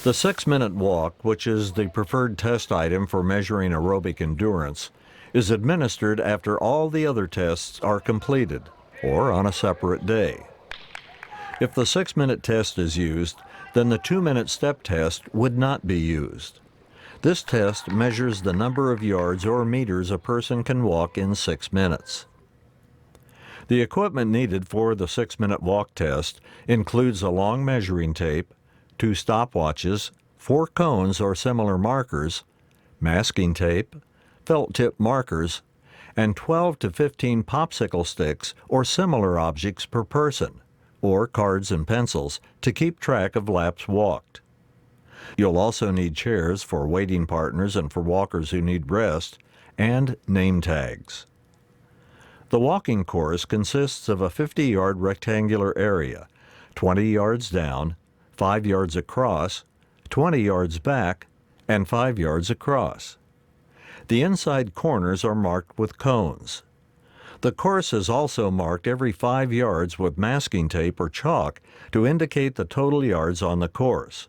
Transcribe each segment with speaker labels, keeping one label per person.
Speaker 1: The 6-minute walk, which is the preferred test item for measuring aerobic endurance, is administered after all the other tests are completed, or on a separate day. If the 6-minute test is used, then the 2-minute step test would not be used. This test measures the number of yards or meters a person can walk in 6 minutes. The equipment needed for the 6-minute walk test includes a long measuring tape, 2 stopwatches, 4 cones or similar markers, masking tape, felt tip markers, and 12 to 15 popsicle sticks or similar objects per person, or cards and pencils to keep track of laps walked. You'll also need chairs for waiting partners and for walkers who need rest, and name tags. The walking course consists of a 50-yard rectangular area, 20 yards down, 5 yards across, 20 yards back, and 5 yards across. The inside corners are marked with cones. The course is also marked every 5 yards with masking tape or chalk to indicate the total yards on the course: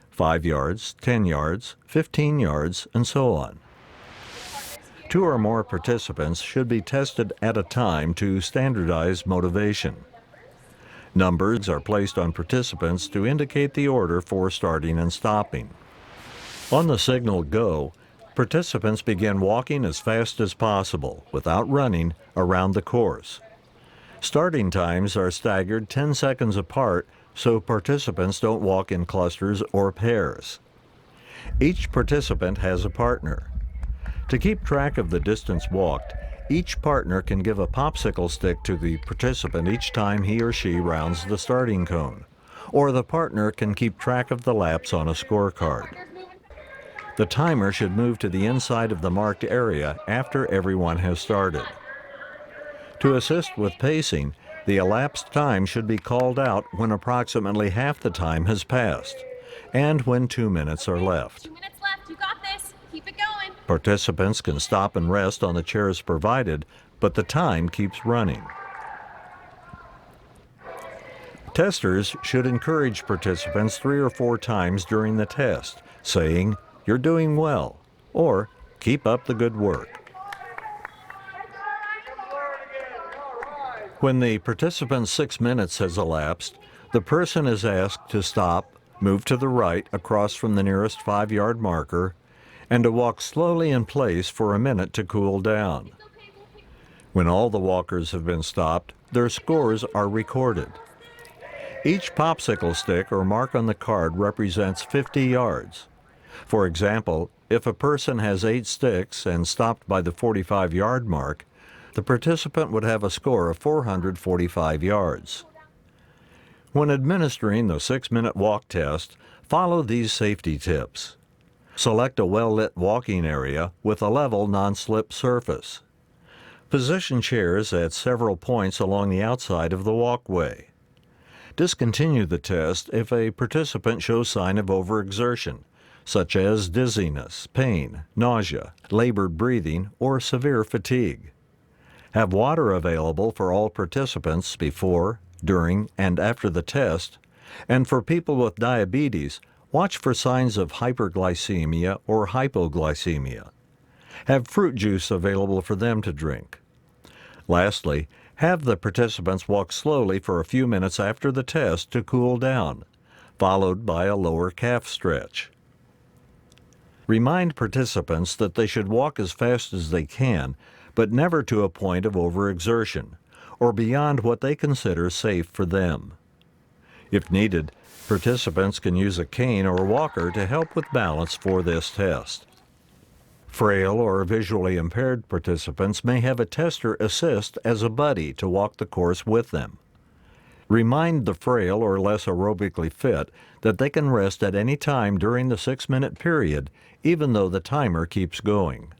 Speaker 1: 5 yards, 10 yards, 15 yards, and so on. 2 or more participants should be tested at a time to standardize motivation. Numbers are placed on participants to indicate the order for starting and stopping. On the signal "Go," participants begin walking as fast as possible, without running, around the course. Starting times are staggered 10 seconds apart so participants don't walk in clusters or pairs. Each participant has a partner. To keep track of the distance walked, each partner can give a popsicle stick to the participant each time he or she rounds the starting cone, or the partner can keep track of the laps on a scorecard. The timer should move to the inside of the marked area after everyone has started. To assist with pacing, the elapsed time should be called out when approximately half the time has passed, and when 2 minutes are left.
Speaker 2: 2 minutes left, you got this. Keep it going.
Speaker 1: Participants can stop and rest on the chairs provided, but the time keeps running. Testers should encourage participants 3 or 4 times during the test, saying, "You're doing well," or "Keep up the good work." When the participant's 6 minutes has elapsed, the person is asked to stop, move to the right across from the nearest 5-yard marker, and to walk slowly in place for a minute to cool down. When all the walkers have been stopped, their scores are recorded. Each popsicle stick or mark on the card represents 50 yards. For example, if a person has 8 sticks and stopped by the 45-yard mark, the participant would have a score of 445 yards. When administering the 6-minute walk test, follow these safety tips. Select a well-lit walking area with a level non-slip surface. Position chairs at several points along the outside of the walkway. Discontinue the test if a participant shows sign of overexertion, such as dizziness, pain, nausea, labored breathing, or severe fatigue. Have water available for all participants before, during, and after the test, and for people with diabetes, watch for signs of hyperglycemia or hypoglycemia. Have fruit juice available for them to drink. Lastly, have the participants walk slowly for a few minutes after the test to cool down, followed by a lower calf stretch. Remind participants that they should walk as fast as they can, but never to a point of overexertion, or beyond what they consider safe for them. If needed, participants can use a cane or walker to help with balance for this test. Frail or visually impaired participants may have a tester assist as a buddy to walk the course with them. Remind the frail or less aerobically fit that they can rest at any time during the 6-minute period, even though the timer keeps going.